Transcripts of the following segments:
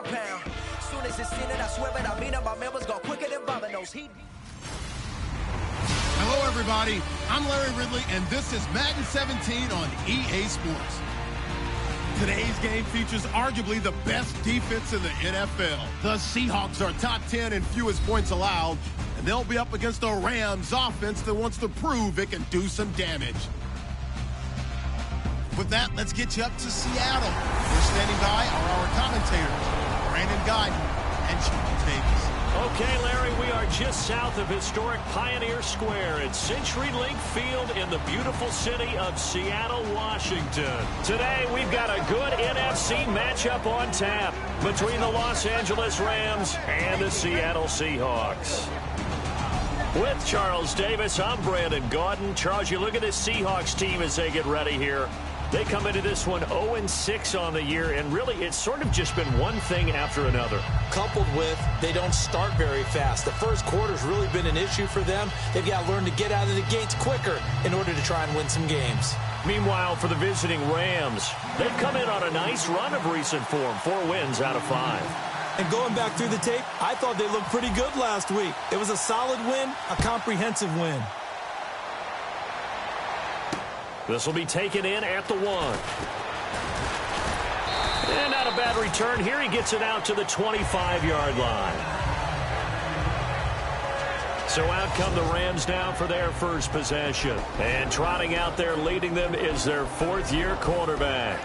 compound. Soon as it's in it, I swear it, I mean it. My members go quicker than dominoes. Hello, everybody. I'm Larry Ridley, and this is Madden 17 on EA Sports. Today's game features arguably the best defense in the NFL. The Seahawks are top 10 in fewest points allowed, and they'll be up against a Rams offense that wants to prove it can do some damage. With that, let's get you up to Seattle. We're standing by are our commentators, Brandon Guyton and Sean Davis. Okay, Larry, we are just south of historic Pioneer Square at CenturyLink Field in the beautiful city of Seattle, Washington. Today, we've got a good NFC matchup on tap between the Los Angeles Rams and the Seattle Seahawks. With Charles Davis, I'm Brandon Guyton. Charles, you look at this Seahawks team as they get ready here. They come into this one 0-6 on the year, and really it's sort of just been one thing after another. Coupled with they don't start very fast. The first quarter's really been an issue for them. They've got to learn to get out of the gates quicker in order to try and win some games. Meanwhile, for the visiting Rams, they've come in on a nice run of recent form, 4 wins out of 5. And going back through the tape, I thought they looked pretty good last week. It was a solid win, a comprehensive win. This will be taken in at the 1. And not a bad return here. He gets it out to the 25-yard line. So out come the Rams now for their first possession. And trotting out there leading them is their 4th-year quarterback.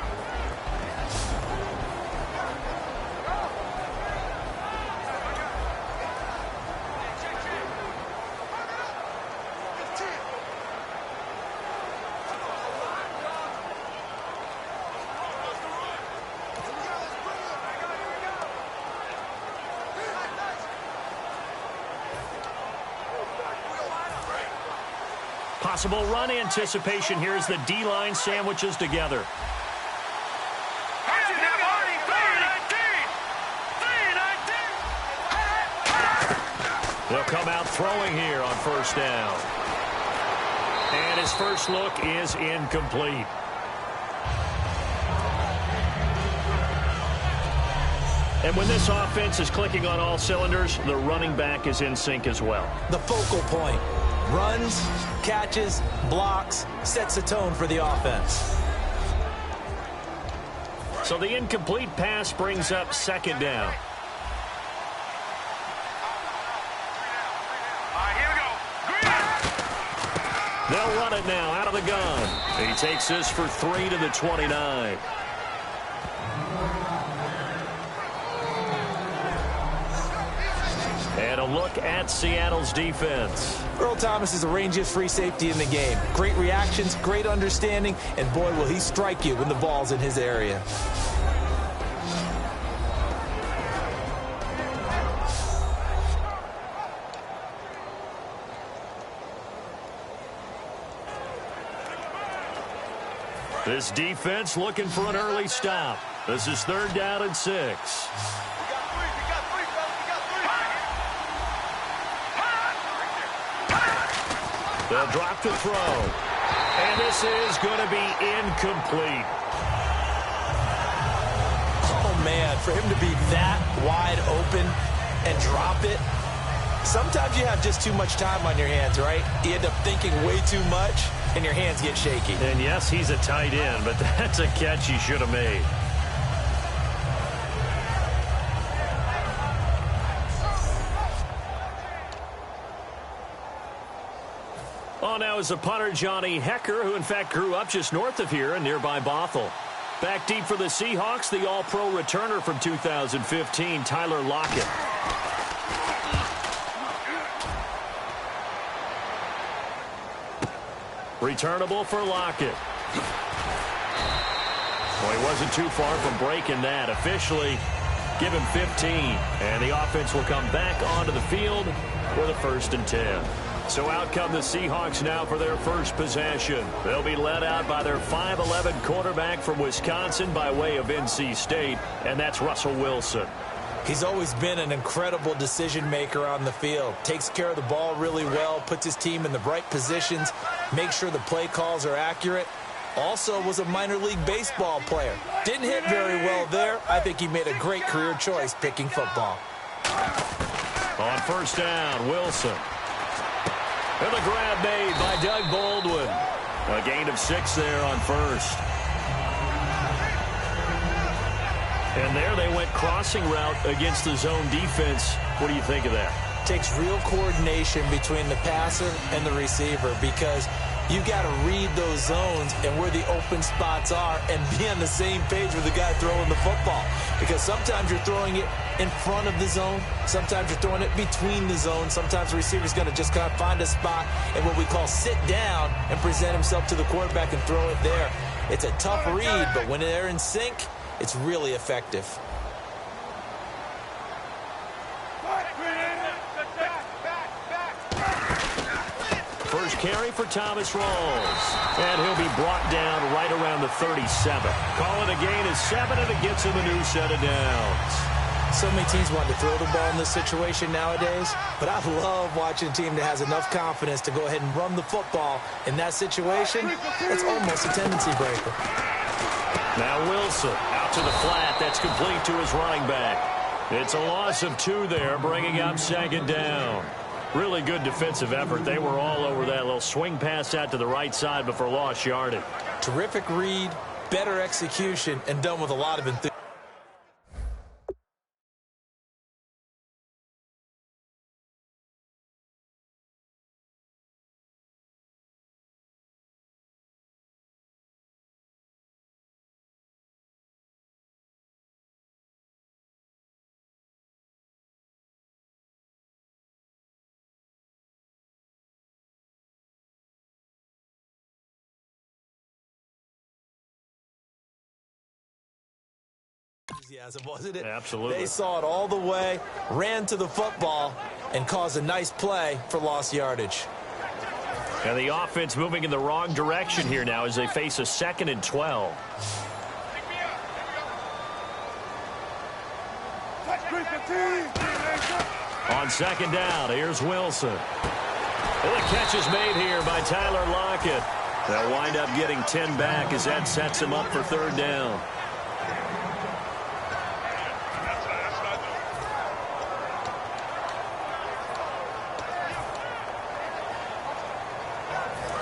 Possible run anticipation here as the D-line sandwiches together. They'll come out throwing here on first down. And his first look is incomplete. And when this offense is clicking on all cylinders, the running back is in sync as well. The focal point. Runs, catches, blocks, sets the tone for the offense. So the incomplete pass brings up second down. They'll run it now out of the gun. He takes this for 3 to the 29. And a look at Seattle's defense. Earl Thomas is the rangiest free safety in the game. Great reactions, great understanding, and boy, will he strike you when the ball's in his area. This defense looking for an early stop. This is 3rd down and 6. They'll drop to throw. And this is going to be incomplete. Oh, man, for him to be that wide open and drop it. Sometimes you have just too much time on your hands, right? You end up thinking way too much, and your hands get shaky. And, yes, he's a tight end, but that's a catch he should have made. On now is the punter, Johnny Hecker, who in fact grew up just north of here in nearby Bothell. Back deep for the Seahawks, the All-Pro returner from 2015, Tyler Lockett. Returnable for Lockett. Well, he wasn't too far from breaking that. Officially, give him 15. And the offense will come back onto the field for the 1st and 10. So out come the Seahawks now for their first possession. They'll be led out by their 5'11 quarterback from Wisconsin by way of NC State, and that's Russell Wilson. He's always been an incredible decision maker on the field. Takes care of the ball really well, puts his team in the right positions, makes sure the play calls are accurate. Also was a minor league baseball player. Didn't hit very well there. I think he made a great career choice picking football. On first down, Wilson. And the grab made by Doug Baldwin. A gain of 6 there on first. And there they went crossing route against the zone defense. What do you think of that? Takes real coordination between the passer and the receiver, because you got to read those zones and where the open spots are and be on the same page with the guy throwing the football. Because sometimes you're throwing it in front of the zone. Sometimes you're throwing it between the zones. Sometimes the receiver's going to just kind of find a spot and what we call sit down and present himself to the quarterback and throw it there. It's a tough read, but when they're in sync, it's really effective. First carry for Thomas Rawls. And he'll be brought down right around the 37. Call it a gain of 7, and it gets him a new set of downs. So many teams want to throw the ball in this situation nowadays, but I love watching a team that has enough confidence to go ahead and run the football. In that situation, it's almost a tendency breaker. Now Wilson out to the flat. That's complete to his running back. It's a loss of 2 there, bringing up second down. Really good defensive effort. They were all over that little swing pass out to the right side before lost yardage. Terrific read, better execution, and done with a lot of enthusiasm. Wasn't it? Absolutely. They saw it all the way, ran to the football, and caused a nice play for lost yardage. And the offense moving in the wrong direction here now as they face a 2nd and 12. On second down, here's Wilson. And the catch is made here by Tyler Lockett. They'll wind up getting 10 back as that sets him up for 3rd down.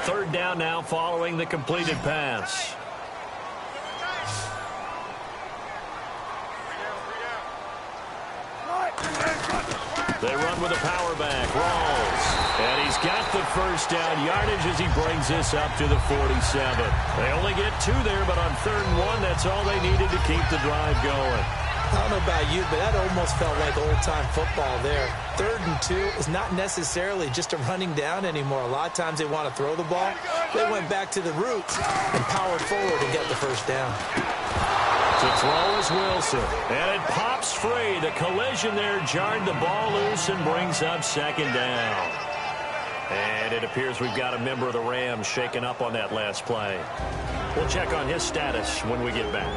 Third down now following the completed pass. They run with a power back. Rawls. And he's got the first down yardage as he brings this up to the 47. They only get 2 there, but on 3rd and 1, that's all they needed to keep the drive going. I don't know about you, but that almost felt like old-time football there. 3rd and 2 is not necessarily just a running down anymore. A lot of times they want to throw the ball. They went back to the roots and powered forward to get the first down. To throw is Wilson. And it pops free. The collision there jarred the ball loose and brings up 2nd down. And it appears we've got a member of the Rams shaken up on that last play. We'll check on his status when we get back.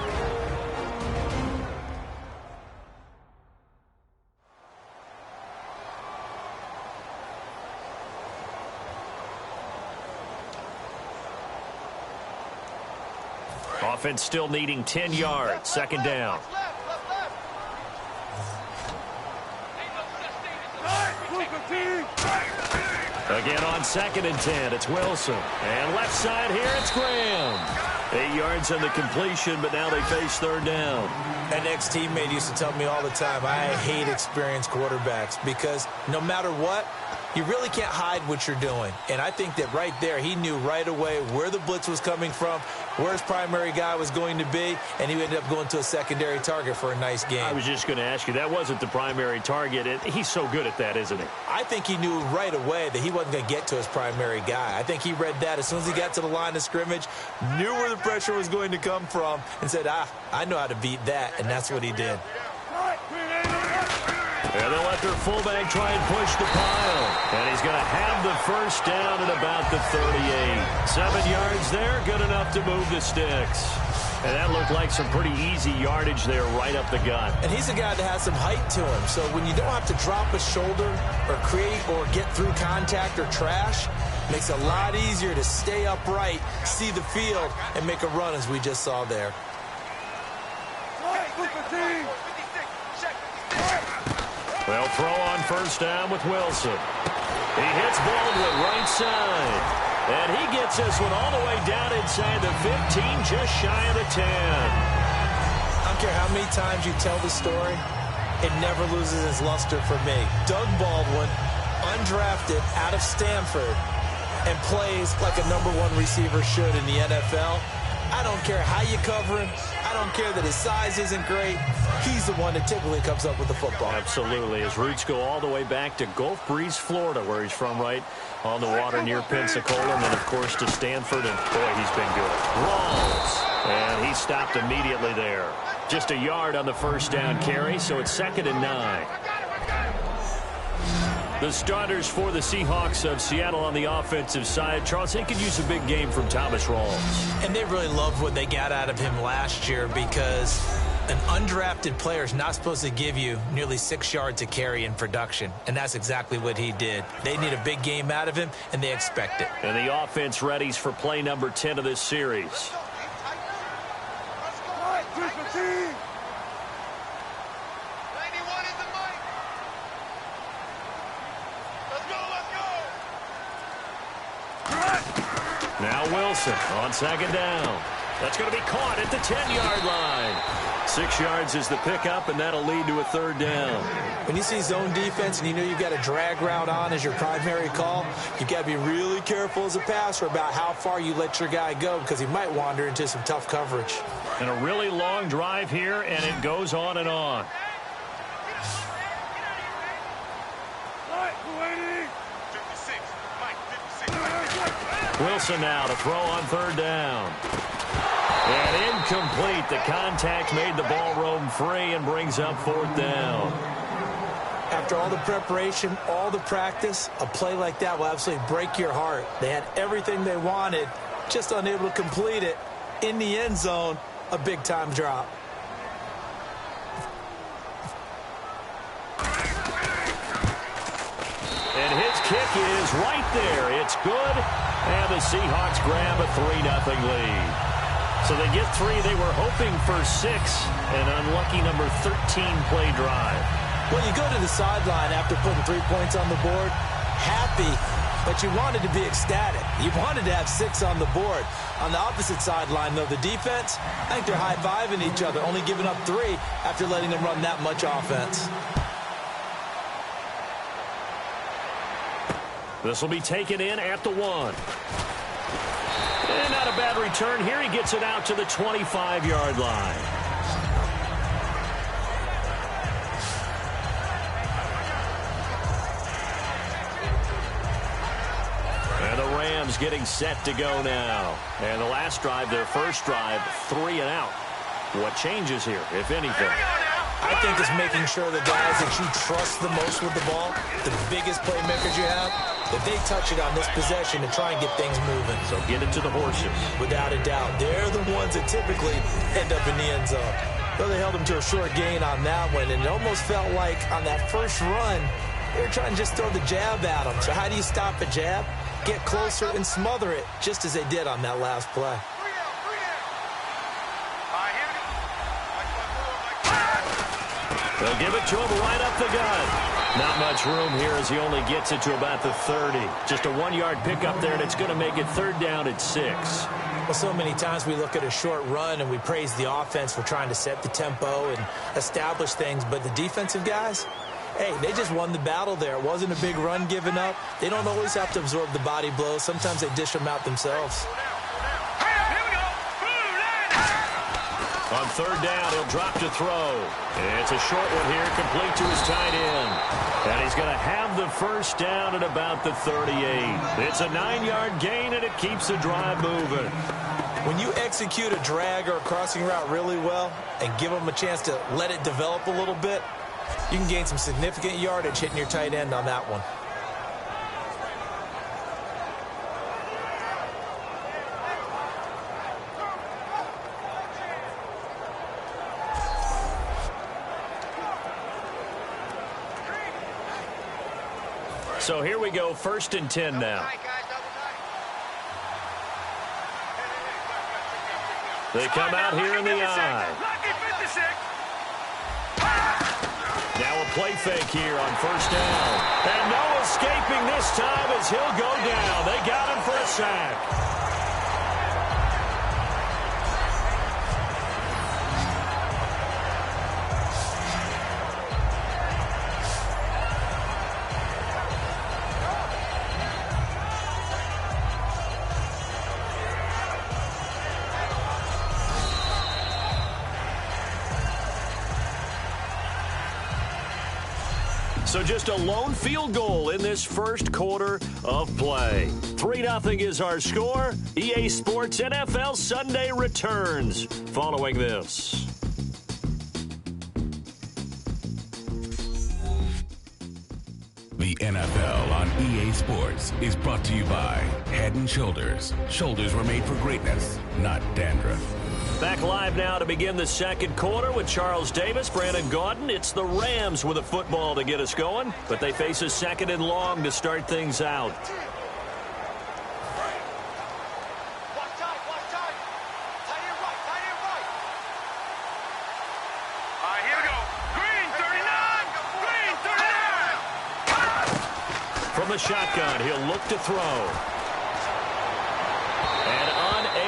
Offense still needing 10 yards. 2nd down. Again on 2nd and 10. It's Wilson. And left side here, it's Graham. 8 yards on the completion, but now they face 3rd down. An ex-teammate used to tell me all the time, I hate experienced quarterbacks because no matter what, you really can't hide what you're doing. And I think that right there, he knew right away where the blitz was coming from, where his primary guy was going to be, and he ended up going to a secondary target for a nice game. I was just going to ask you, that wasn't the primary target. He's so good at that, isn't he? I think he knew right away that he wasn't going to get to his primary guy. I think he read that as soon as he got to the line of scrimmage, knew where the pressure was going to come from, and said, I know how to beat that, and that's what he did. And they'll let their fullback try and push the pile. And he's going to have the first down at about the 38. 7 yards there, good enough to move the sticks. And that looked like some pretty easy yardage there right up the gut. And he's a guy that has some height to him. So when you don't have to drop a shoulder or create or get through contact or trash, Makes it a lot easier to stay upright, see the field, and make a run as we just saw there. They'll throw on first down with Wilson. He hits Baldwin right side. And he gets this one all the way down inside the 15, just shy of the 10. I don't care how many times you tell the story, it never loses its luster for me. Doug Baldwin, undrafted out of Stanford, and plays like a #1 receiver should in the NFL. I don't care how you cover him. I don't care that his size isn't great. He's the one that typically comes up with the football. Absolutely. His roots go all the way back to Gulf Breeze, Florida, where he's from, right on the water near Pensacola, and then, of course, to Stanford, and boy, he's been good. Rolls, and he stopped immediately there. Just a yard on the first down carry, so it's 2nd and 9. The starters for the Seahawks of Seattle on the offensive side. Charles, they could use a big game from Thomas Rawls. And they really loved what they got out of him last year, because an undrafted player is not supposed to give you nearly 6 yards a carry in production, and that's exactly what he did. They need a big game out of him, and they expect it. And the offense readies for play number 10 of this series. Now Wilson on 2nd down. That's going to be caught at the 10-yard line. 6 yards is the pickup, and that'll lead to a 3rd down. When you see zone defense and you know you've got a drag route on as your primary call, you've got to be really careful as a passer about how far you let your guy go, because he might wander into some tough coverage. And a really long drive here, and it goes on and on. Wilson now to throw on 3rd down. And incomplete. The contact made the ball roam free and brings up 4th down. After all the preparation, all the practice, a play like that will absolutely break your heart. They had everything they wanted, just unable to complete it. In the end zone, a big-time drop. And his kick is right there. It's good. And the Seahawks grab a 3-0 lead. So they get 3. They were hoping for 6. An unlucky number 13 play drive. Well, you go to the sideline after putting 3 points on the board, happy, but you wanted to be ecstatic. You wanted to have 6 on the board. On the opposite sideline, though, the defense, I think they're high-fiving each other, only giving up 3 after letting them run that much offense. This will be taken in at the 1. And not a bad return here. He gets it out to the 25-yard line. And the Rams getting set to go now. And the last drive, their first drive, 3 and out. What changes here, if anything? I think it's making sure the guys that you trust the most with the ball, the biggest playmakers you have, that they touch it on this possession to try and get things moving. So get it to the horses. Without a doubt. They're the ones that typically end up in the end zone. Well, they held them to a short gain on that one, and it almost felt like on that first run, they were trying to just throw the jab at them. So how do you stop a jab? Get closer and smother it, just as they did on that last play. They'll give it to him right up the gut. Not much room here as he only gets it to about the 30. Just a 1-yard pickup there, and it's going to make it 3rd down at 6. Well, so many times we look at a short run and we praise the offense for trying to set the tempo and establish things, but the defensive guys, hey, they just won the battle there. It wasn't a big run given up. They don't always have to absorb the body blows. Sometimes they dish them out themselves. On 3rd down, he'll drop to throw. It's a short one here, complete to his tight end. And he's going to have the first down at about the 38. It's a 9-yard gain, and it keeps the drive moving. When you execute a drag or a crossing route really well and give them a chance to let it develop a little bit, you can gain some significant yardage hitting your tight end on that one. So here we go, 1st and 10 now. They come out here in the eye. Now a play fake here on first down. And no escaping this time as he'll go down. They got him for a sack. So just a lone field goal in this first quarter of play. 3-0 is our score. EA Sports NFL Sunday returns following this. The NFL on EA Sports is brought to you by Head & Shoulders. Shoulders were made for greatness, not dandruff. Back live now to begin the second quarter with Charles Davis, Brandon Gaudin. It's the Rams with a football to get us going, but they face a second and long to start things out. From the shotgun, he'll look to throw.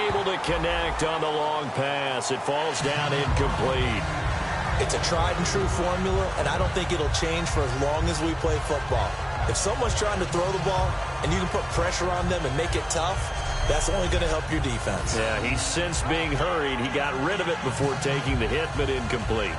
Able to connect on the long pass. It falls down incomplete. It's a tried and true formula, and I don't think it'll change for as long as we play football. If someone's trying to throw the ball and you can put pressure on them and make it tough, that's only going to help your defense. Yeah, he's since being hurried. He got rid of it before taking the hit, but incomplete.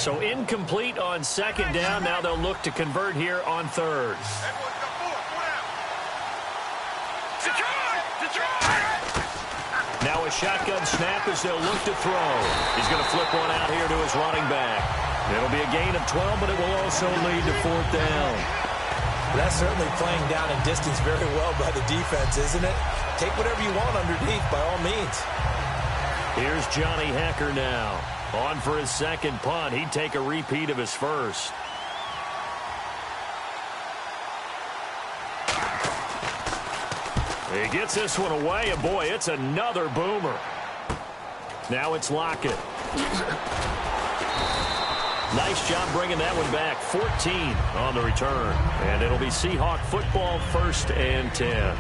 So incomplete on second down. Now they'll look to convert here on third. Now a shotgun snap as they'll look to throw. He's going to flip one out here to his running back. It'll be a gain of 12, but it will also lead to fourth down. That's certainly playing down and distance very well by the defense, isn't it? Take whatever you want underneath by all means. Here's Johnny Hecker now. On for his second punt. He'd take a repeat of his first. He gets this one away, and boy, it's another boomer. Now it's Lockett. Nice job bringing that one back. 14 on the return. And it'll be Seahawk football, 1st and 10.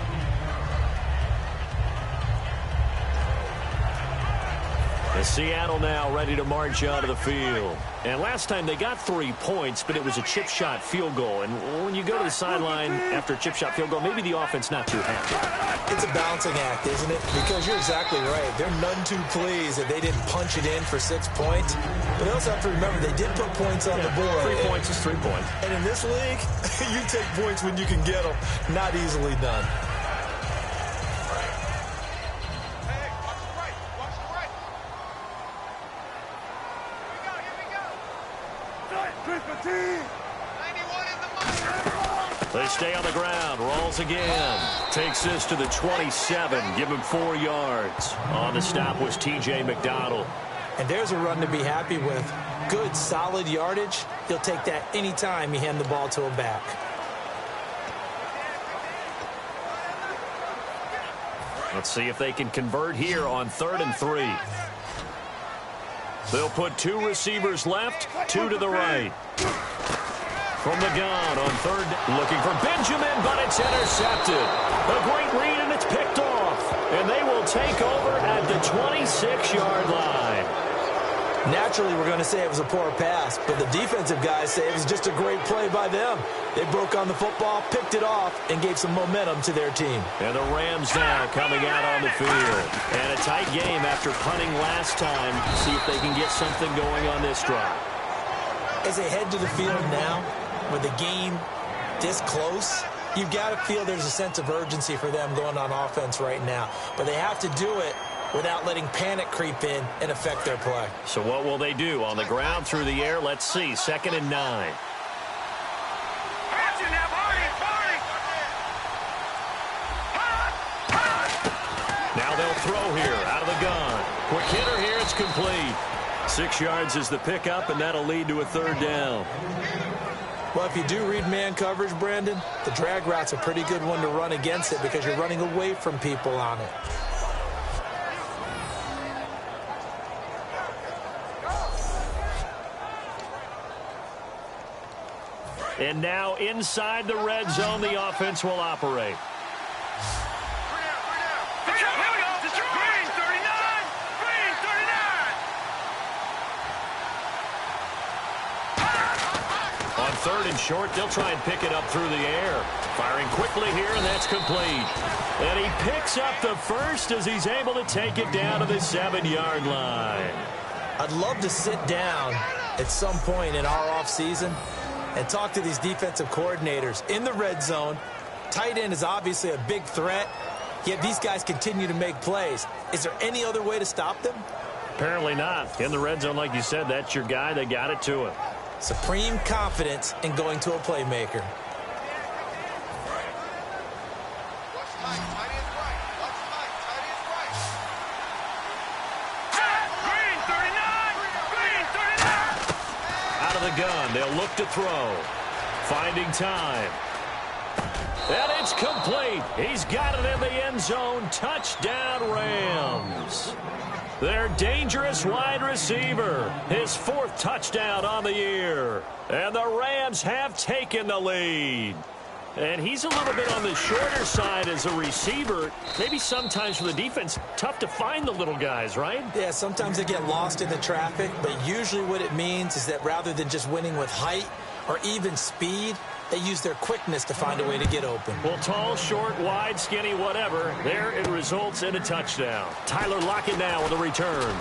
And Seattle now ready to march out of the field. And last time they got 3 points, but it was a chip shot field goal. And when you go to the sideline after a chip shot field goal, maybe the offense not too happy. It's a balancing act, isn't it? Because you're exactly right. They're none too pleased that they didn't punch it in for 6 points. But they also have to remember they did put points on the board. 3 points is 3 points. And in this league, you take points when you can get them. Not easily done. They stay on the ground. Rolls again. Takes this to the 27. Give him 4 yards. On the stop was T.J. McDonald. And there's a run to be happy with. Good, solid yardage. He'll take that anytime you hand the ball to a back. Let's see if they can convert here on 3rd and 3. They'll put 2 receivers left, 2 to the right. From the gun on 3rd, looking for Benjamin, but it's intercepted. A great read, and it's picked off. And they will take over at the 26-yard line. Naturally, we're going to say it was a poor pass, but the defensive guys say it was just a great play by them. They broke on the football, picked it off, and gave some momentum to their team. And the Rams now coming out on the field. And a tight game after punting last time. See if they can get something going on this drive. As they head to the field now, with the game this close, you've got to feel there's a sense of urgency for them going on offense right now. But they have to do it without letting panic creep in and affect their play. So what will they do? On the ground, through the air? Let's see. 2nd and 9. Now they'll throw here out of the gun. Quick hitter here. It's complete. 6 yards is the pickup, and that'll lead to a 3rd down. Well, if you do read man coverage, Brandon, the drag route's a pretty good one to run against it because you're running away from people on it. And now inside the red zone, the offense will operate. On 3rd and short, they'll try and pick it up through the air. Firing quickly here, and that's complete. And he picks up the first as he's able to take it down to the 7-yard line. I'd love to sit down at some point in our offseason and talk to these defensive coordinators in the red zone. Tight end is obviously a big threat, yet these guys continue to make plays. Is there any other way to stop them? Apparently not. In the red zone, like you said, that's your guy. They got it to him. Supreme confidence in going to a playmaker. Out of the gun, they'll look to throw. Finding time. And it's complete. He's got it in the end zone. Touchdown, Rams. Their dangerous wide receiver. His 4th touchdown on the year. And the Rams have taken the lead. And he's a little bit on the shorter side as a receiver. Maybe sometimes for the defense, tough to find the little guys, right? Yeah, sometimes they get lost in the traffic, but usually what it means is that rather than just winning with height or even speed, they use their quickness to find a way to get open. Well, tall, short, wide, skinny, whatever, there it results in a touchdown. Tyler Lockett now with a return.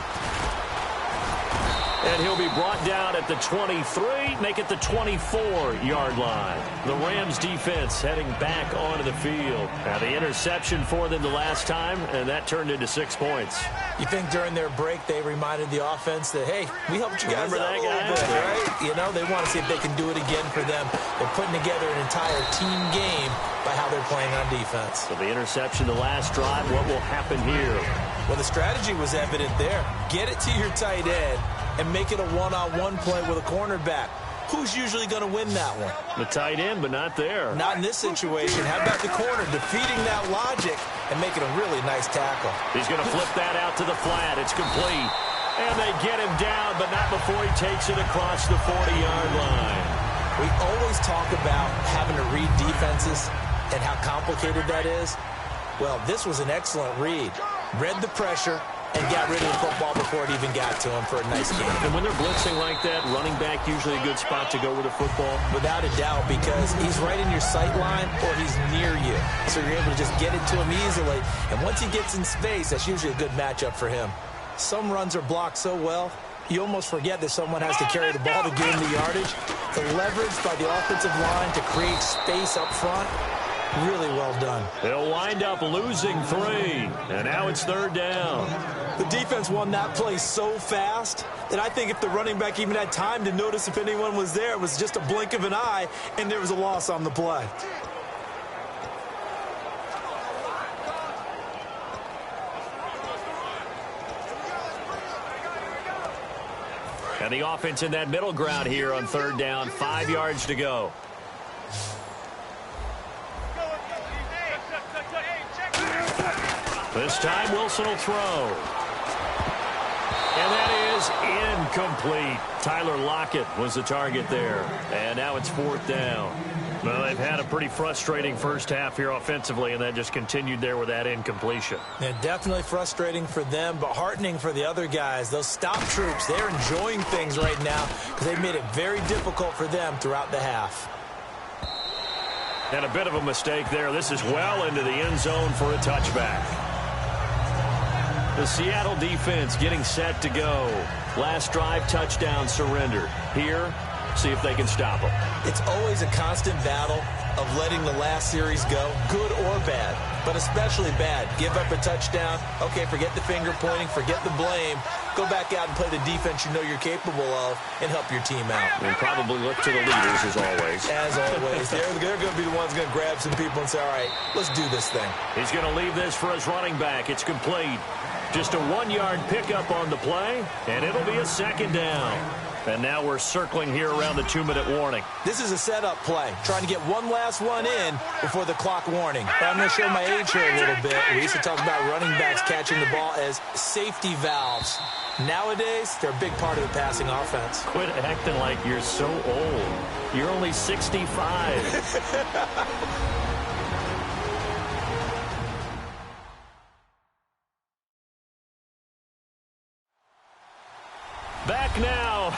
And he'll be brought down at the 23, make it the 24-yard line. The Rams defense heading back onto the field. Now the interception for them the last time, and that turned into 6 points. You think during their break they reminded the offense that, hey, we helped you guys out a little bit, right? You know, they want to see if they can do it again for them. They're putting together an entire team game by how they're playing on defense. So the interception the last drive, what will happen here? Well, the strategy was evident there. Get it to your tight end and make it a one-on-one play with a cornerback. Who's usually going to win that one? The tight end, but not there. Not in this situation. How about the corner defeating that logic and making a really nice tackle? He's going to flip that out to the flat. It's complete. And they get him down, but not before he takes it across the 40-yard line. We always talk about having to read defenses and how complicated that is. Well, this was an excellent read. Read the pressure and got rid of the football before it even got to him for a nice game. And when they're blitzing like that, running back usually a good spot to go with the football? Without a doubt, because he's right in your sight line or he's near you. So you're able to just get it to him easily. And once he gets in space, that's usually a good matchup for him. Some runs are blocked so well, you almost forget that someone has to carry the ball to gain the yardage. The leverage by the offensive line to create space up front, really well done. They'll wind up losing 3, and now it's 3rd down. The defense won that play so fast that I think if the running back even had time to notice if anyone was there, it was just a blink of an eye, and there was a loss on the play. And the offense in that middle ground here on 3rd down, 5 yards to go. This time Wilson will throw. And that is incomplete. Tyler Lockett was the target there. And now it's 4th down. Well, they've had a pretty frustrating first half here offensively, and that just continued there with that incompletion. Yeah, definitely frustrating for them, but heartening for the other guys. Those stop troops, they're enjoying things right now because they've made it very difficult for them throughout the half. And a bit of a mistake there. This is well into the end zone for a touchback. The Seattle defense getting set to go. Last drive, touchdown surrendered. Here, see if they can stop them. It's always a constant battle of letting the last series go, good or bad, but especially bad. Give up a touchdown. Okay, forget the finger pointing, forget the blame. Go back out and play the defense you know you're capable of and help your team out. And probably look to the leaders as always. As always. They're going to be the ones going to grab some people and say, all right, let's do this thing. He's going to leave this for his running back. It's complete. Just a 1-yard pickup on the play, and it'll be a second down. And now we're circling here around the 2-minute warning. This is a setup play, trying to get one last one in before the clock warning. But I'm going to show my age here a little bit. We used to talk about running backs catching the ball as safety valves. Nowadays, they're a big part of the passing offense. Quit acting like you're so old. You're only 65. Back now,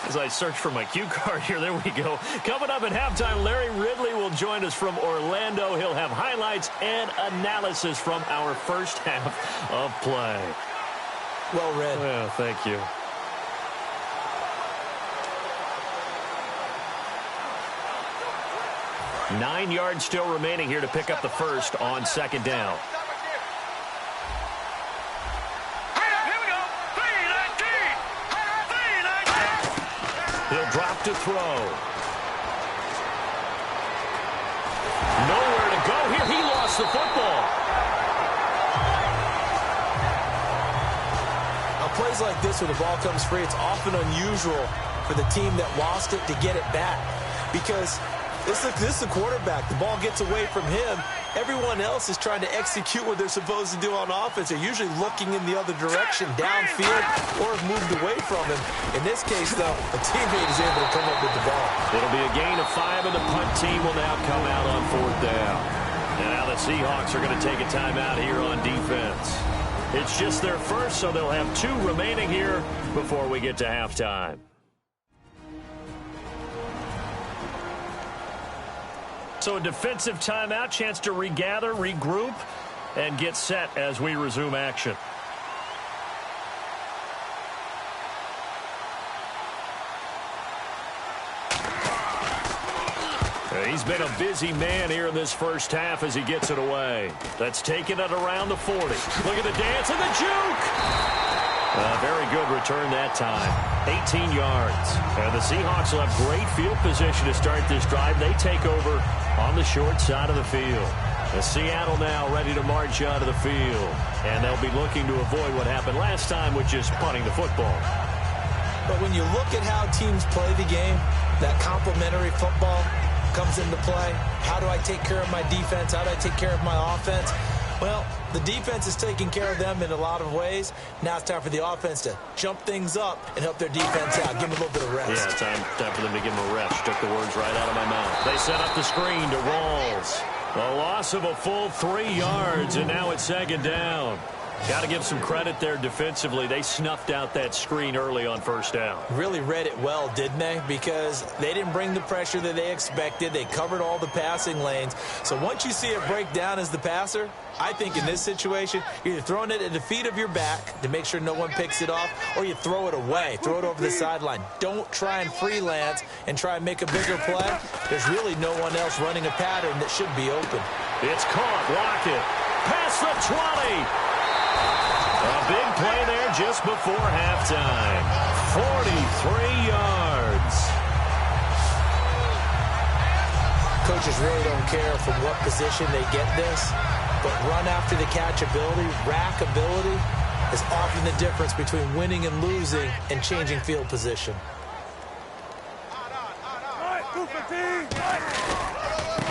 as I search for my cue card here, there we go. Coming up at halftime, Larry Ridley will join us from Orlando. He'll have highlights and analysis from our first half of play. Well read. Well, thank you. Nine yards still remaining here to pick up the first on second down. He'll drop to throw. Nowhere to go here. He lost the football. Now, plays like this when the ball comes free, it's often unusual for the team that lost it to get it back. Because this is the quarterback. The ball gets away from him. Everyone else is trying to execute what they're supposed to do on offense. They're usually looking in the other direction, downfield, or have moved away from him. In this case, though, a teammate is able to come up with the ball. It'll be a gain of 5, and the punt team will now come out on 4th down. And now the Seahawks are going to take a timeout here on defense. It's just their first, so they'll have 2 remaining here before we get to halftime. So a defensive timeout, chance to regather, regroup, and get set as we resume action. He's been a busy man here in this first half as he gets it away. That's taking it around the 40. Look at the dance and the juke. Very good return that time. 18 yards. And the Seahawks will have great field position to start this drive. They take over on the short side of the field. And Seattle now ready to march out of the field. And they'll be looking to avoid what happened last time, which is punting the football. But when you look at how teams play the game, that complementary football comes into play. How do I take care of my defense? How do I take care of my offense? Well, the defense is taking care of them in a lot of ways. Now it's time for the offense to jump things up and help their defense out. Give them a little bit of rest. Yeah, time for them to give them a rest. Took the words right out of my mouth. They set up the screen to Rawls. A loss of a full 3 yards, and now it's second down. Got to give some credit there defensively. They snuffed out that screen early on first down. Really read it well, didn't they? Because they didn't bring the pressure that they expected. They covered all the passing lanes. So once you see it break down as the passer, I think in this situation, you're either throwing it at the feet of your back to make sure no one picks it off, or you throw it away, throw it over the sideline. Don't try and freelance and try and make a bigger play. There's really no one else running a pattern that should be open. It's caught. Lockett. Past the 20. A big play there just before halftime. 43 yards. Coaches really don't care from what position they get this, but run after the catch ability, rack ability, is often the difference between winning and losing and changing field position.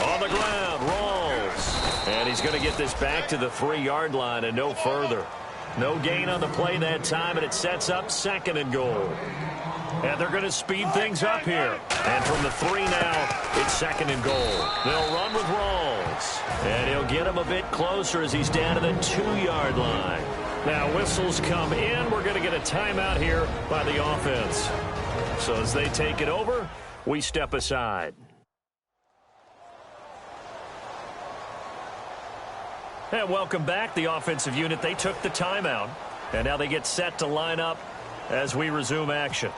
On the ground, Rawls. And he's going to get this back to the 3-yard line and no further. No gain on the play that time, and it sets up 2nd and goal. And they're going to speed things up here. And from the 3 now, it's 2nd and goal. They'll run with Rawls. And he'll get him a bit closer as he's down to the 2-yard line. Now whistles come in. We're going to get a timeout here by the offense. So as they take it over, we step aside. And welcome back. The offensive unit, they took the timeout. And now they get set to line up as we resume action.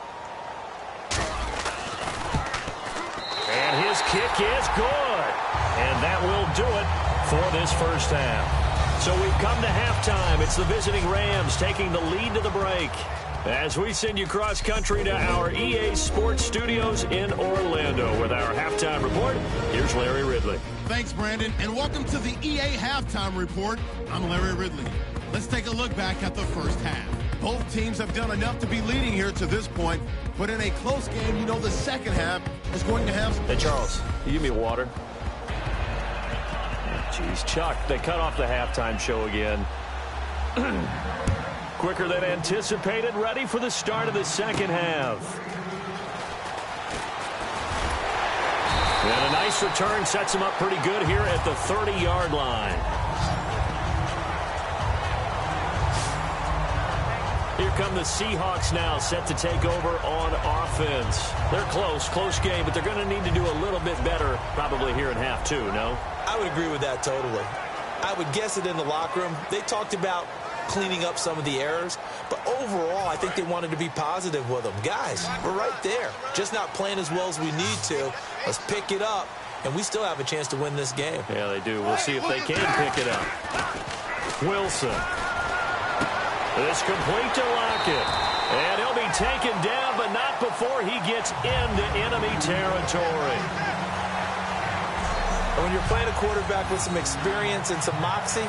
And his kick is good. And that will do it for this first half. So we've come to halftime. It's the visiting Rams taking the lead to the break. As we send you cross-country to our EA Sports Studios in Orlando with our halftime report, here's Larry Ridley. Thanks, Brandon, and welcome to the EA Halftime Report. I'm Larry Ridley. Let's take a look back at the first half. Both teams have done enough to be leading here to this point, but in a close game, you know the second half is going to have... Hey, Charles, you give me water? Jeez, Chuck, they cut off the halftime show again. Quicker than anticipated, ready for the start of the second half. And a nice return sets him up pretty good here at the 30-yard line. Here come the Seahawks now, set to take over on offense. They're close game, but they're going to need to do a little bit better probably here in half two, no? I would agree with that totally. I would guess it in the locker room. They talked about cleaning up some of the errors, but overall, I think they wanted to be positive with them. Guys, we're right there. Just not playing as well as we need to. Let's pick it up, and we still have a chance to win this game. Yeah, they do. We'll see if they can pick it up. Wilson. It's complete to Lockett. And he'll be taken down, but not before he gets into enemy territory. When you're playing a quarterback with some experience and some moxie,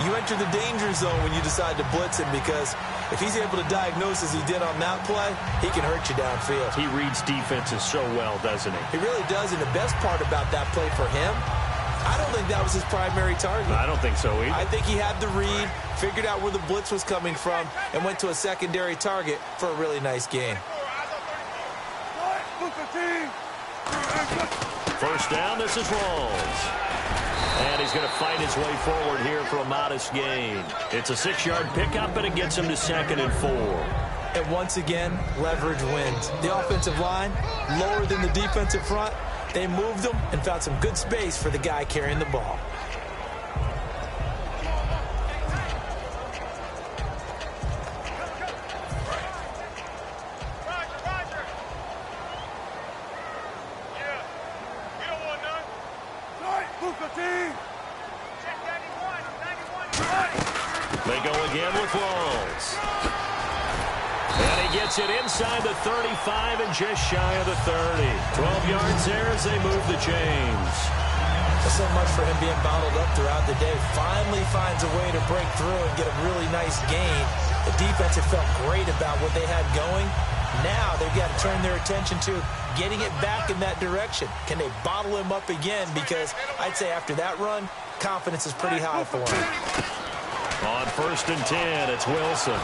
you enter the danger zone when you decide to blitz him, because if he's able to diagnose as he did on that play, he can hurt you downfield. He reads defenses so well, doesn't he? He really does, and the best part about that play for him, I don't think that was his primary target. I don't think so either. I think he had the read, figured out where the blitz was coming from, and went to a secondary target for a really nice gain. First down, this is Rawls. And he's going to fight his way forward here for a modest gain. It's a 6-yard pickup, and it gets him to 2nd and 4. And once again, leverage wins. The offensive line, lower than the defensive front. They moved them and found some good space for the guy carrying the ball. They go again with Rawls. And he gets it inside the 35 and just shy of the 30. 12 yards there as they move the chains. So much for him being bottled up throughout the day. Finally finds a way to break through and get a really nice gain. The defense had felt great about what they had going. Now they've got to turn their attention to getting it back in that direction. Can they bottle him up again? Because I'd say after that run, confidence is pretty high for him. On 1st and 10, it's Wilson.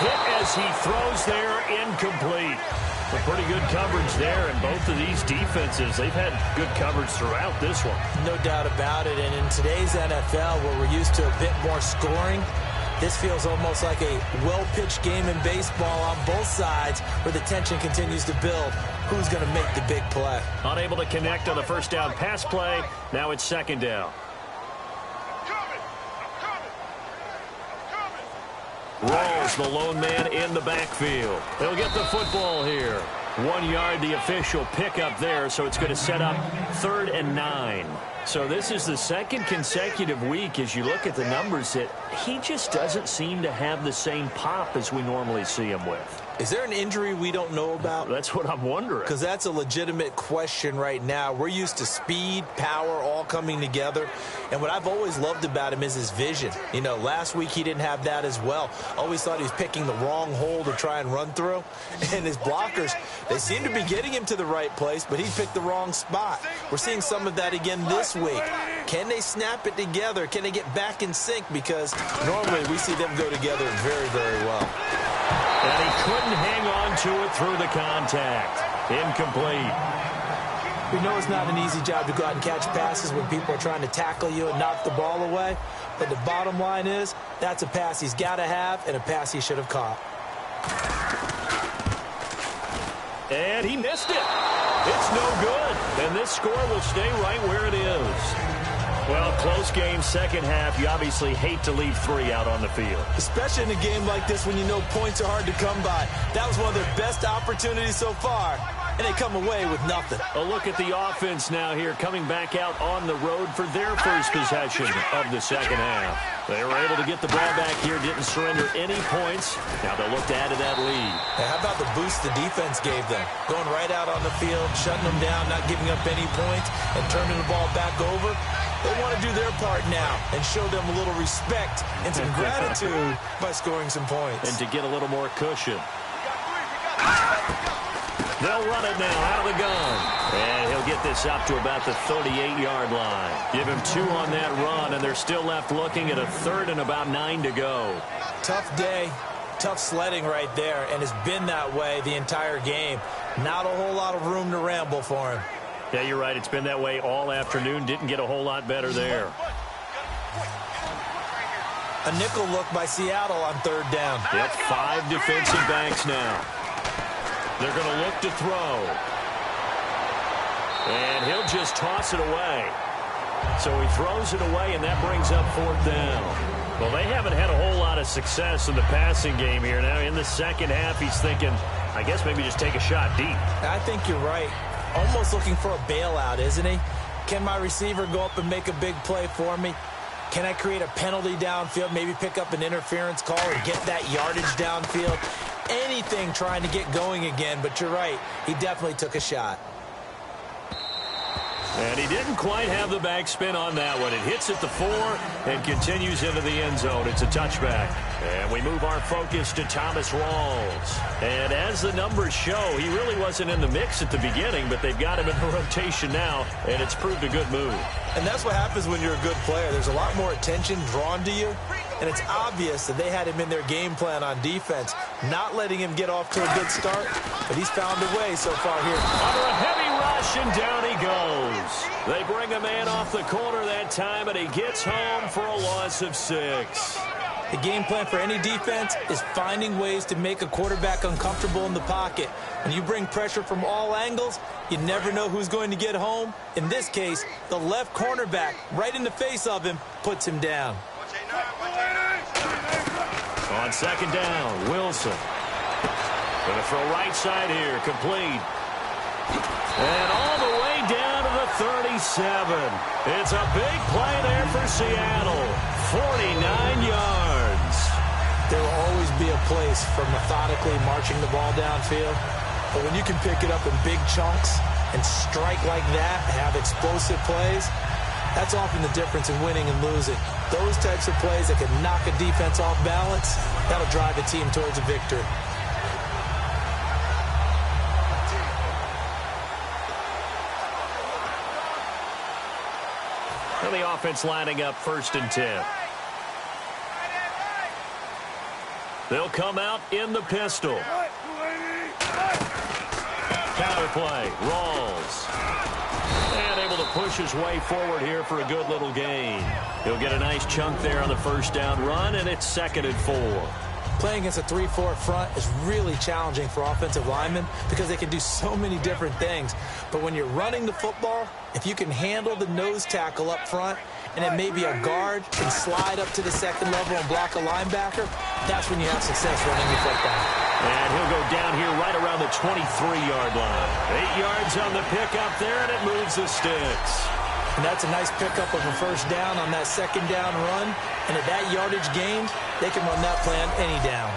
Hit as he throws there, incomplete. A pretty good coverage there, and both of these defenses, they've had good coverage throughout this one. No doubt about it, and in today's NFL, where we're used to a bit more scoring, this feels almost like a well-pitched game in baseball on both sides, where the tension continues to build. Who's going to make the big play? Unable to connect on the first down pass play. Now it's 2nd down. Rawls, the lone man in the backfield. They'll get the football here. 1 yard, the official pickup there, so it's going to set up 3rd and 9. So this is the second consecutive week, as you look at the numbers, that he just doesn't seem to have the same pop as we normally see him with. Is there an injury we don't know about? That's what I'm wondering. Because that's a legitimate question right now. We're used to speed, power, all coming together. And what I've always loved about him is his vision. You know, last week he didn't have that as well. Always thought he was picking the wrong hole to try and run through. And his blockers, they seem to be getting him to the right place, but he picked the wrong spot. We're seeing some of that again this week. Can they snap it together? Can they get back in sync? Because normally we see them go together very, very well. And he couldn't hang on to it through the contact. Incomplete. We know it's not an easy job to go out and catch passes when people are trying to tackle you and knock the ball away. But the bottom line is, that's a pass he's got to have and a pass he should have caught. And he missed it. It's no good. And this score will stay right where it is. Well, close game, second half. You obviously hate to leave 3 out on the field. Especially in a game like this when you know points are hard to come by. That was one of their best opportunities so far. and they come away with nothing. A look at the offense now here, coming back out on the road for their first possession of the second half. They were able to get the ball back here, didn't surrender any points. Now they'll look to add to that lead. Hey, how about the boost the defense gave them? Going right out on the field, shutting them down, not giving up any points, and turning the ball back over. They want to do their part now and show them a little respect and some gratitude by scoring some points. And to get a little more cushion. They'll run it now out of the gun. And he'll get this up to about the 38-yard line. Give him 2 on that run, and they're still left looking at a 3rd and about 9 to go. Tough day, tough sledding right there, and it's been that way the entire game. Not a whole lot of room to ramble for him. Yeah, you're right. It's been that way all afternoon. Didn't get a whole lot better there. A nickel look by Seattle on 3rd down. Yep, 5 defensive backs now. They're going to look to throw. And he'll just toss it away. So he throws it away, and that brings up 4th down. Well, they haven't had a whole lot of success in the passing game here. Now, in the second half, he's thinking, I guess maybe just take a shot deep. I think you're right. Almost looking for a bailout, isn't he? Can my receiver go up and make a big play for me? Can I create a penalty downfield, maybe pick up an interference call or get that yardage downfield? Anything trying to get going again, but you're right. He definitely took a shot. And he didn't quite have the backspin on that one. It hits at the 4 and continues into the end zone. It's a touchback. And we move our focus to Thomas Rawls. And as the numbers show, he really wasn't in the mix at the beginning, but they've got him in the rotation now, and it's proved a good move. And that's what happens when you're a good player. There's a lot more attention drawn to you, and it's obvious that they had him in their game plan on defense, not letting him get off to a good start, but he's found a way so far here. Under a heavy rush, and down he goes. They bring a man off the corner that time, and he gets home for a loss of 6. The game plan for any defense is finding ways to make a quarterback uncomfortable in the pocket. When you bring pressure from all angles, you never know who's going to get home. In this case, the left cornerback, right in the face of him, puts him down. On 2nd down, Wilson. Going to throw right side here, complete. And all the way down to the 37. It's a big play there for Seattle. 49 yards. There will always be a place for methodically marching the ball downfield. But when you can pick it up in big chunks and strike like that, have explosive plays, that's often the difference in winning and losing. Those types of plays that can knock a defense off balance, that'll drive a team towards a victory. And the offense lining up 1st and 10. They'll come out in the pistol. Counter play, Rawls. And able to push his way forward here for a good little gain. He'll get a nice chunk there on the 1st down run, and it's 2nd and 4. Playing against a 3-4 front is really challenging for offensive linemen because they can do so many different things. But when you're running the football, if you can handle the nose tackle up front, and then maybe a guard can slide up to the 2nd level and block a linebacker, that's when you have success running the football. And he'll go down here right around the 23-yard line. 8 yards on the pickup there, and it moves the sticks. And that's a nice pickup of a 1st down on that 2nd down run. And at that yardage gain, they can run that plan any down.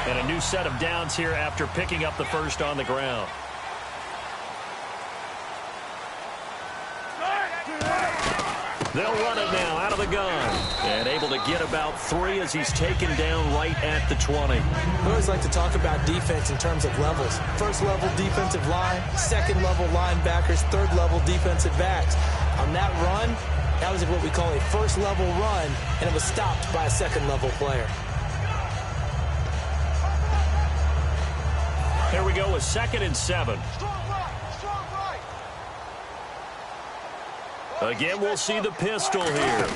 And a new set of downs here after picking up the 1st on the ground. They'll run it now out of the gun. And able to get about 3 as he's taken down right at the 20. I always like to talk about defense in terms of levels. 1st level defensive line, 2nd level linebackers, 3rd level defensive backs. On that run, that was what we call a 1st level run, and it was stopped by a 2nd level player. Here we go with 2nd and 7. Again, we'll see the pistol here.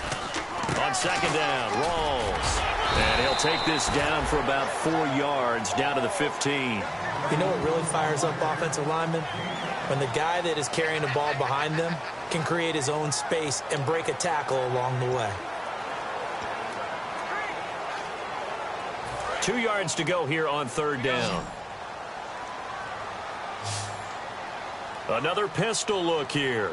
On 2nd down, Rawls. And he'll take this down for about 4 yards, down to the 15. You know what really fires up offensive linemen? When the guy that is carrying the ball behind them can create his own space and break a tackle along the way. 2 yards to go here on 3rd down. Another pistol look here.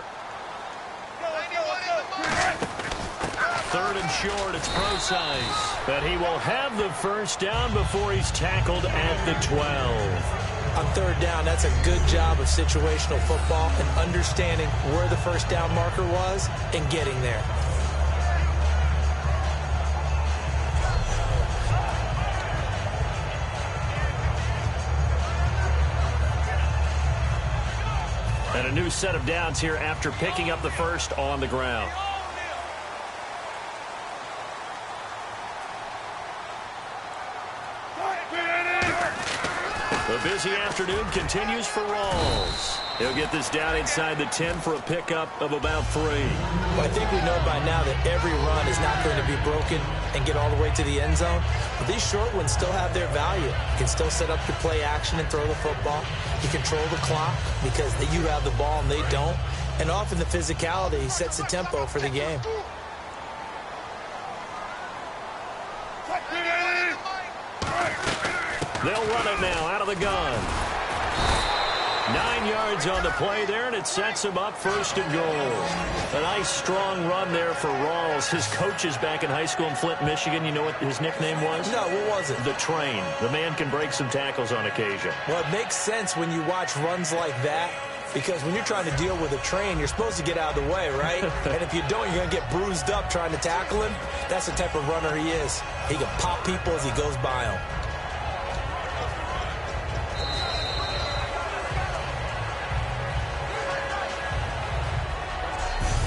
3rd and short, it's Procise. But he will have the first down before he's tackled at the 12. On 3rd down, that's a good job of situational football and understanding where the first down marker was and getting there. And a new set of downs here after picking up the first on the ground. The busy afternoon continues for Rawls. He'll get this down inside the 10 for a pickup of about 3. Well, I think we know by now that every run is not going to be broken and get all the way to the end zone. But these short ones still have their value. You can still set up your play action and throw the football. You control the clock because you have the ball and they don't. And often the physicality sets the tempo for the game. They'll run it now out of the gun. 9 yards on the play there, and it sets him up 1st and goal. A nice, strong run there for Rawls. His coach is back in high school in Flint, Michigan. You know what his nickname was? No, what was it? The Train. The man can break some tackles on occasion. Well, it makes sense when you watch runs like that, because when you're trying to deal with a train, you're supposed to get out of the way, right? And if you don't, you're going to get bruised up trying to tackle him. That's the type of runner he is. He can pop people as he goes by them.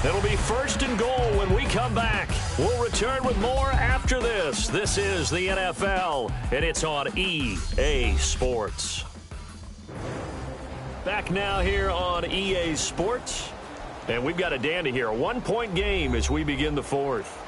It'll be 1st and goal when we come back. We'll return with more after this. This is the NFL, and it's on EA Sports. Back now here on EA Sports, and we've got a dandy here. A 1-point game as we begin the 4th.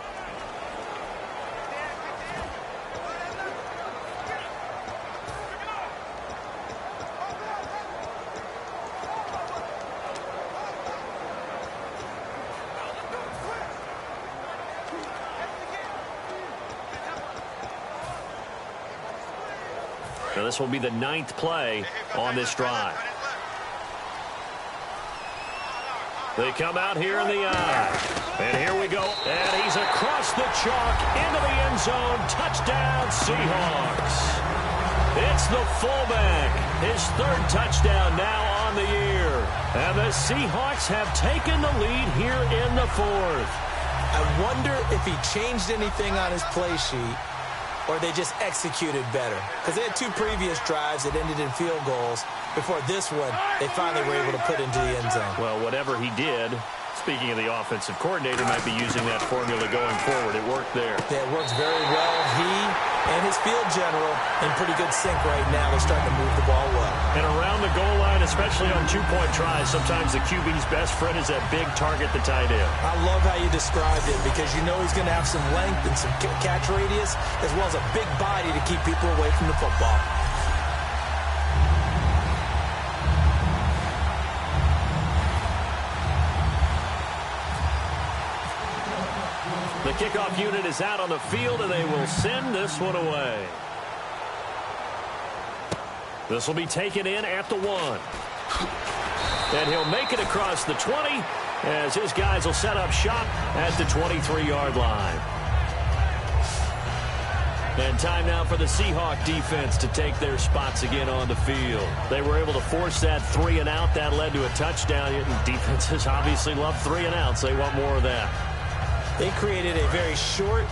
So this will be the 9th play on this drive. They come out here in the eye. And here we go. And he's across the chalk into the end zone. Touchdown, Seahawks. It's the fullback. His 3rd touchdown now on the year. And the Seahawks have taken the lead here in the 4th. I wonder if he changed anything on his play sheet or they just executed better. Because they had 2 previous drives that ended in field goals. Before this one, they finally were able to put into the end zone. Well, whatever he did, speaking of the offensive coordinator, might be using that formula going forward. It worked there. Yeah, it works very well. He and his field general in pretty good sync right now. They're starting to move the ball well. And around the goal line, especially on 2-point tries, sometimes the QB's best friend is that big target, the tight end. I love how you described it because you know he's going to have some length and some catch radius as well as a big body to keep people away from the football. The kickoff unit is out on the field, and they will send this one away. This will be taken in at the 1. And he'll make it across the 20 as his guys will set up shop at the 23-yard line. And time now for the Seahawk defense to take their spots again on the field. They were able to force that 3-and-out. That led to a touchdown. Defenses obviously love 3-and-outs. They want more of that. They created a very short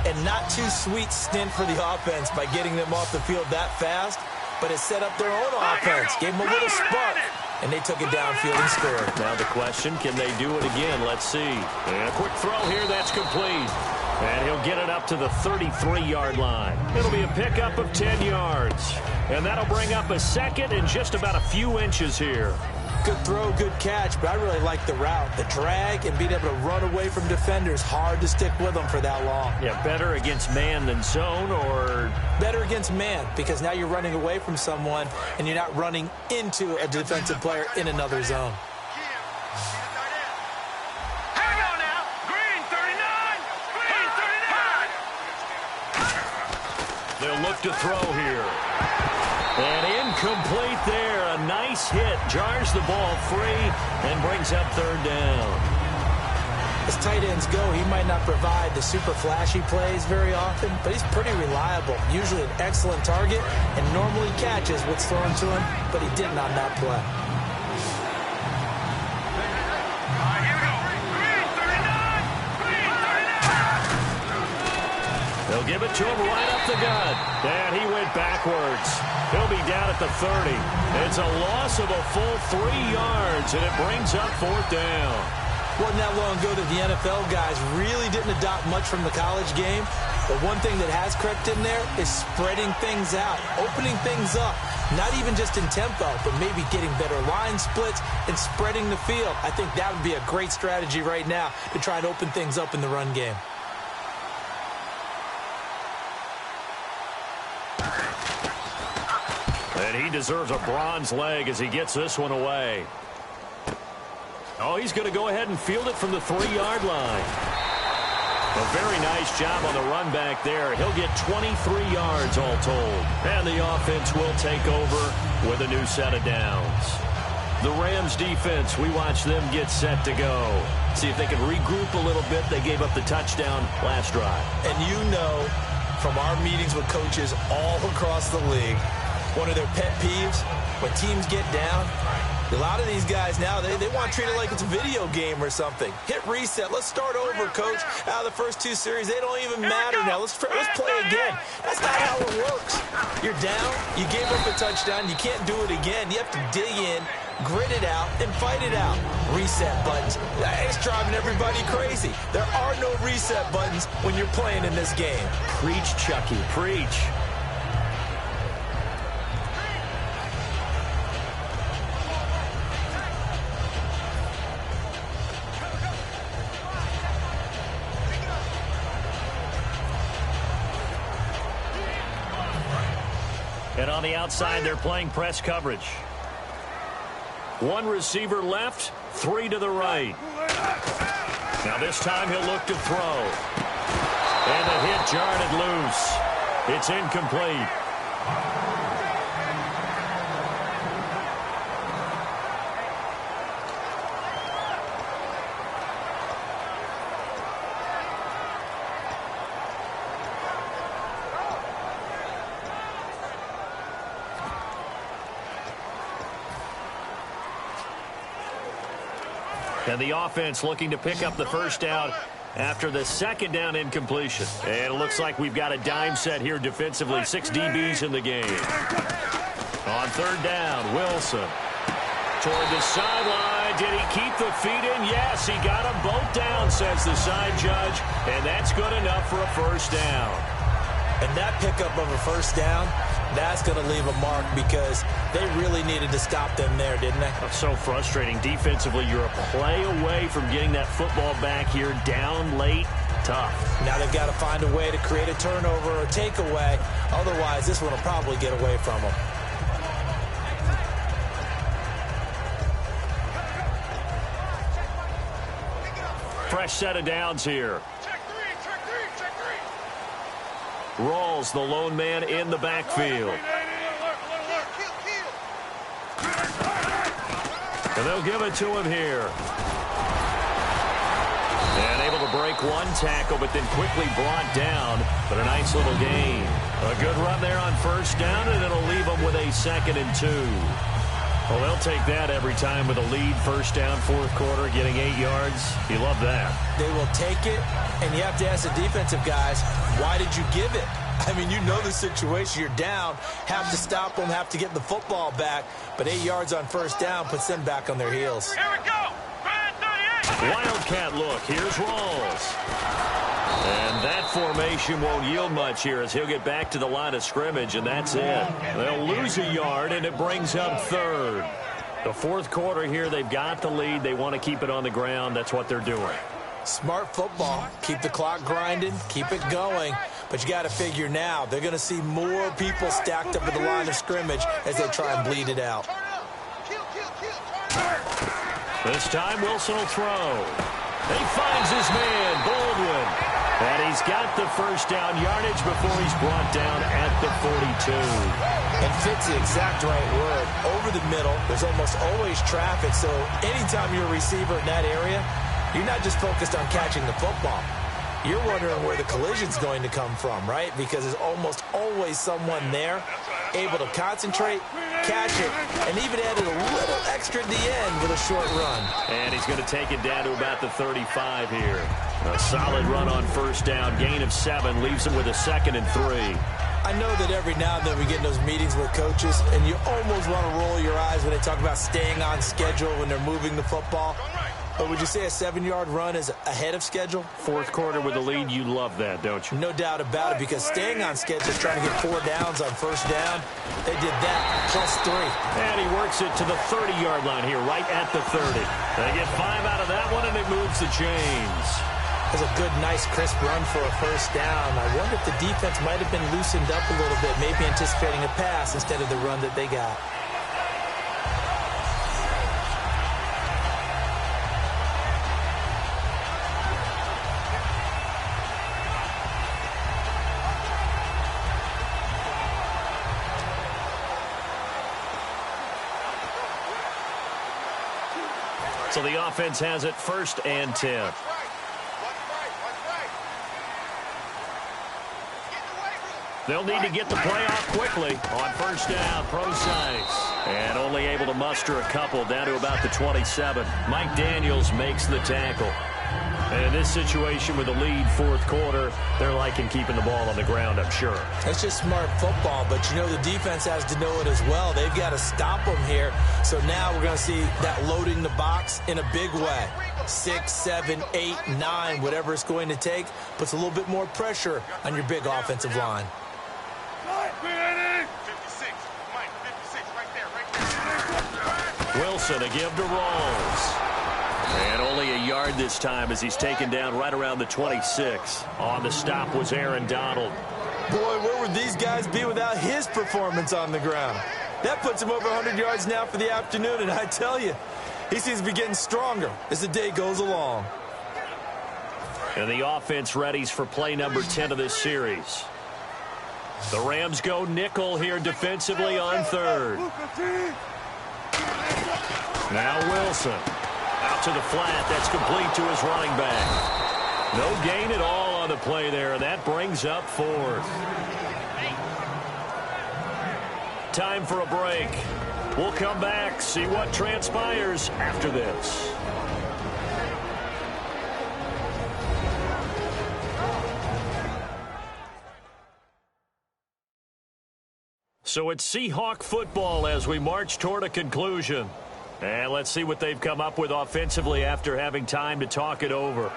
and not too sweet stint for the offense by getting them off the field that fast, but it set up their own offense, gave them a little spark, and they took it downfield and scored. Now the question, can they do it again? Let's see. And a quick throw here, that's complete. And he'll get it up to the 33-yard line. It'll be a pickup of 10 yards. And that'll bring up a 2nd and just about a few inches here. Good throw, good catch, but I really like the route. The drag and being able to run away from defenders, hard to stick with them for that long. Yeah, better against man than zone, or? Better against man, because now you're running away from someone and you're not running into a defensive player in another zone. Hang on now. Green 39. Green 39. They'll look to throw here. And incomplete there. A nice hit. Jars the ball free and brings up third down. As tight ends go, he might not provide the super flashy plays very often, but he's pretty reliable. Usually an excellent target and normally catches what's thrown to him, but he didn't on that play. They'll give it to him right up the gut. And he went backwards. He'll be down at the 30. It's a loss of a full 3 yards, and it brings up fourth down. Wasn't that long ago that the NFL guys really didn't adopt much from the college game. But one thing that has crept in there is spreading things out, opening things up. Not even just in tempo, but maybe getting better line splits and spreading the field. I think that would be a great strategy right now to try and open things up in the run game. And he deserves a bronze leg as he gets this one away. Oh, he's going to go ahead and field it from the 3-yard line. A very nice job on the run back there. He'll get 23 yards all told. And the offense will take over with a new set of downs. The Rams defense, we watch them get set to go. See if they can regroup a little bit. They gave up the touchdown last drive. And you know from our meetings with coaches all across the league, one of their pet peeves, when teams get down, a lot of these guys now, they want to treat it like it's a video game or something. Hit reset. Let's start over, coach. Out of the first 2 series, they don't even matter now. Let's play again. That's not how it works. You're down. You gave up a touchdown. You can't do it again. You have to dig in, grit it out, and fight it out. Reset buttons. It's driving everybody crazy. There are no reset buttons when you're playing in this game. Preach, Chucky. Preach. And on the outside, they're playing press coverage. 1 receiver left, 3 to the right. Now this time he'll look to throw. And the hit jarred it loose. It's incomplete. And the offense looking to pick up the first down after the second down incompletion. And it looks like we've got a dime set here defensively. 6 DBs in the game. On third down, Wilson. Toward the sideline. Did he keep the feet in? Yes, he got them both down, says the side judge. And that's good enough for a first down. And that pickup of a first down, that's going to leave a mark because they really needed to stop them there, didn't they? That's so frustrating. Defensively, you're a play away from getting that football back here down late. Tough. Now they've got to find a way to create a turnover or a takeaway. Otherwise, this one will probably get away from them. Fresh set of downs here. Rawls, the lone man in the backfield. And they'll give it to him here. And able to break 1 tackle, but then quickly brought down. But a nice little gain. A good run there on first down, and it'll leave them with a 2nd and 2. Well, they'll take that every time with a lead. First down, 4th quarter, getting 8 yards. You love that. They will take it, and you have to ask the defensive guys, why did you give it? I mean, you know the situation. You're down, have to stop them, have to get the football back. But 8 yards on first down puts them back on their heels. Here we go. Wildcat look. Here's Rawls. And that formation won't yield much here as he'll get back to the line of scrimmage, and that's it. They'll lose a yard, and it brings up 3rd. The 4th quarter here, they've got the lead. They want to keep it on the ground. That's what they're doing. Smart football. Keep the clock grinding. Keep it going. But you got to figure now, they're going to see more people stacked up at the line of scrimmage as they try and bleed it out. This time, Wilson will throw. He finds his man, Baldwin. And he's got the first down yardage before he's brought down at the 42. And fits the exact right word. Over the middle, there's almost always traffic, so anytime you're a receiver in that area, you're not just focused on catching the football. You're wondering where the collision's going to come from, right? Because there's almost always someone there able to concentrate, catch it, and even added a little extra at the end with a short run. And he's going to take it down to about the 35 here. A solid run on first down, gain of 7, leaves him with a 2nd and 3. I know that every now and then we get in those meetings with coaches, and you almost want to roll your eyes when they talk about staying on schedule when they're moving the football. But would you say a 7-yard run is ahead of schedule? Fourth quarter with a lead, you love that, don't you? No doubt about it, because staying on schedule, trying to get 4 downs on first down, they did that, plus 3. And he works it to the 30-yard line here, right at the 30. They get 5 out of that one, and it moves the chains. That's a good, nice, crisp run for a first down. I wonder if the defense might have been loosened up a little bit, maybe anticipating a pass instead of the run that they got. So the offense has it 1st and 10. They'll need to get the play off quickly on first down. Precise. And only able to muster a couple down to about the 27. Mike Daniels makes the tackle. And in this situation with the lead fourth quarter, they're liking keeping the ball on the ground, I'm sure. That's just smart football, but you know the defense has to know it as well. They've got to stop them here. So now we're going to see that loading the box in a big way. 6, 7, 8, 9, whatever it's going to take, puts a little bit more pressure on your big offensive line. Wilson, a give to Rolls. And only a yard this time as he's taken down right around the 26. On the stop was Aaron Donald. Boy, where would these guys be without his performance on the ground? That puts him over 100 yards now for the afternoon, and I tell you, he seems to be getting stronger as the day goes along. And the offense readies for play number 10 of this series. The Rams go nickel here defensively on 3rd. Now Wilson. Out to the flat. That's complete to his running back. No gain at all on the play there. That brings up 4th. Time for a break. We'll come back, see what transpires after this. So it's Seahawk football as we march toward a conclusion. And let's see what they've come up with offensively after having time to talk it over.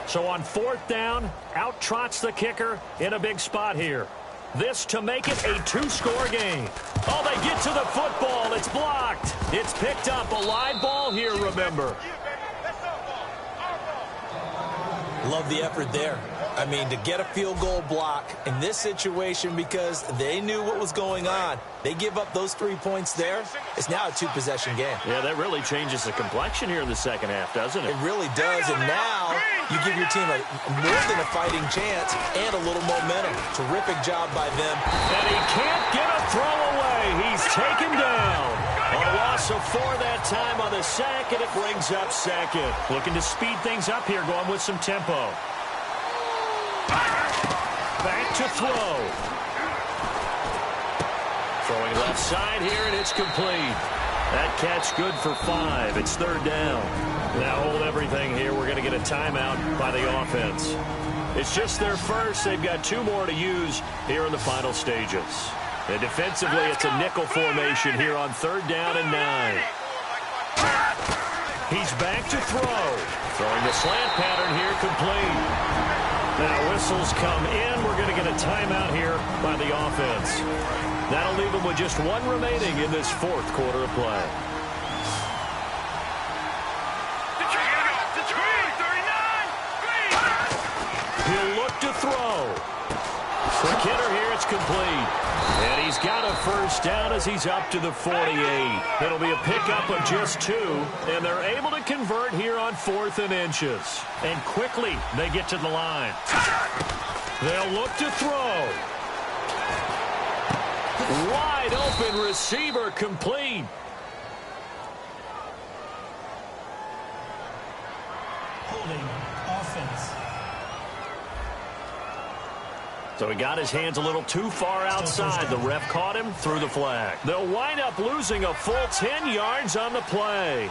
So on 4th down, out trots the kicker in a big spot here. This to make it a 2-score game. Oh, they get to the football. It's blocked. It's picked up. A live ball here, remember. Love the effort there. I mean, to get a field goal block in this situation because they knew what was going on. They give up those 3 points there. It's now a 2-possession game. Yeah, that really changes the complexion here in the second half, doesn't it? It really does, and now you give your team more than a fighting chance and a little momentum. Terrific job by them. And he can't get a throw away. He's taken down. A loss of 4 that time on the sack, and it brings up 2nd. Looking to speed things up here, going with some tempo. Back to throw. Throwing left side here, and it's complete. That catch good for 5. It's 3rd down. Now hold everything here. We're going to get a timeout by the offense. It's just their first. They've got 2 more to use here in the final stages. And defensively, it's a nickel formation here on 3rd down and 9. He's back to throw. Throwing the slant pattern here, complete. Now whistles come in. We're going to get a timeout here by the offense. That'll leave them with just 1 remaining in this 4th quarter of play. He'll look to throw. For Kidder here, it's complete. And he he's got a first down as he's up to the 48. It'll be a pickup of just 2, and they're able to convert here on 4th and inches. And quickly, they get to the line. They'll look to throw. Wide open receiver complete. Holding offense. So he got his hands a little too far outside. The ref caught him, threw the flag. They'll wind up losing a full 10 yards on the play.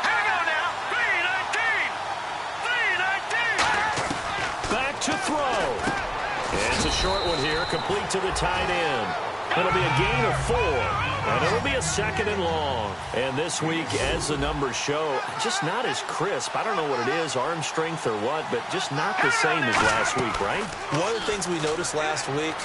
Hang on now. 3-19. Back to throw. It's a short one here, complete to the tight end. It'll be a gain of 4, and it'll be a 2nd and long. And this week, as the numbers show, just not as crisp. I don't know what it is, arm strength or what, but just not the same as last week, right? One of the things we noticed last week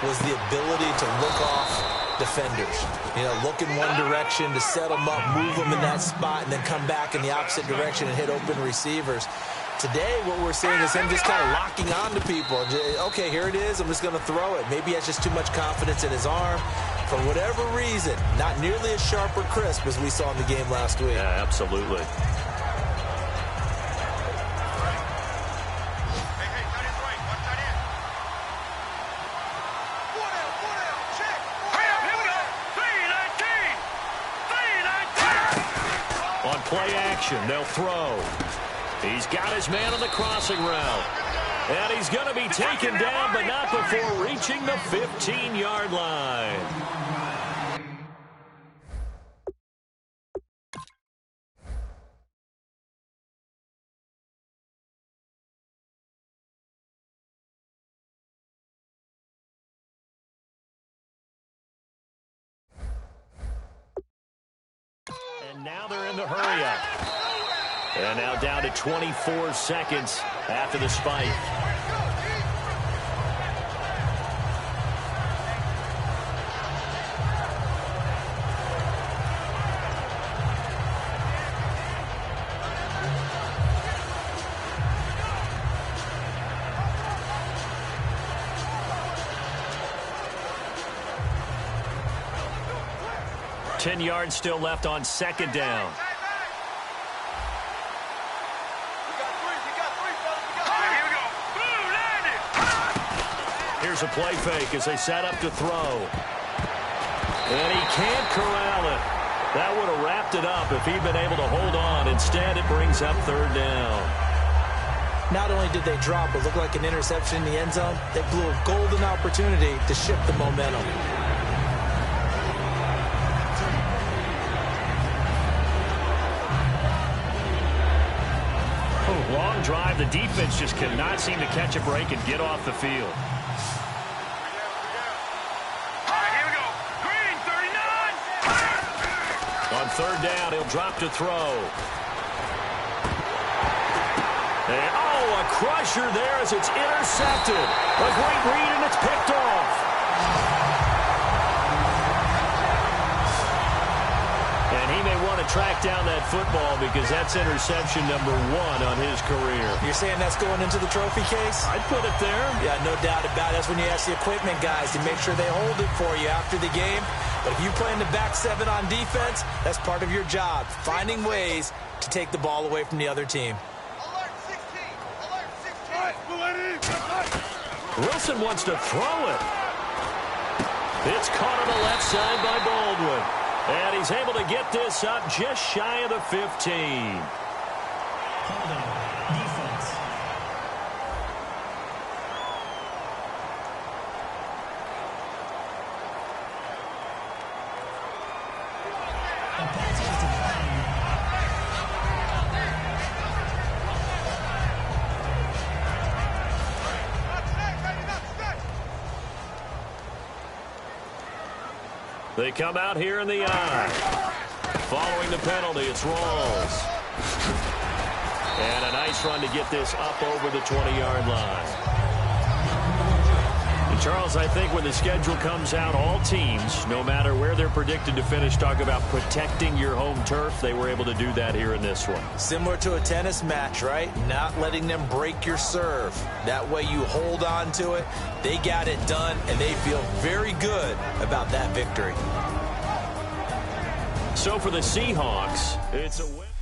was the ability to look off defenders. You know, look in one direction to set them up, move them in that spot, and then come back in the opposite direction and hit open receivers. Today, what we're seeing is him just kind of locking on to people. Okay, here it is. I'm just going to throw it. Maybe he has just too much confidence in his arm. For whatever reason, not nearly as sharp or crisp as we saw in the game last week. Yeah, absolutely. On play action, they'll throw. He's got his man on the crossing route. And he's going to be taken down, but not before reaching the 15-yard line. And now they're in the hurry-up. And now down to 24 seconds after the spike. Ten yards still left on 2nd down. Here's a play fake as they set up to throw. And he can't corral it. That would have wrapped it up if he'd been able to hold on. Instead, it brings up 3rd down. Not only did they drop what looked like an interception in the end zone, they blew a golden opportunity to shift the momentum. Long drive. The defense just cannot seem to catch a break and get off the field. On 3rd down, he'll drop to throw. And, a crusher there as it's intercepted. A great read, and it's picked off. And he may want to track down that football because that's interception number 1 on his career. You're saying that's going into the trophy case? I'd put it there. Yeah, no doubt about it. That's when you ask the equipment guys to make sure they hold it for you after the game. But if you play in the back 7 on defense, that's part of your job, finding ways to take the ball away from the other team. Alert 16! Alert 16! Wilson wants to throw it. It's caught on the left side by Baldwin. And he's able to get this up just shy of the 15. Holding defense. The penalty is declined. They come out here in the eye. Following the penalty, it's Rawls. And a nice run to get this up over the 20-yard line. And Charles, I think when the schedule comes out, all teams, no matter where they're predicted to finish, talk about protecting your home turf. They were able to do that here in this one. Similar to a tennis match, right? Not letting them break your serve. That way you hold on to it. They got it done, and they feel very good about that victory. So for the Seahawks, it's a win.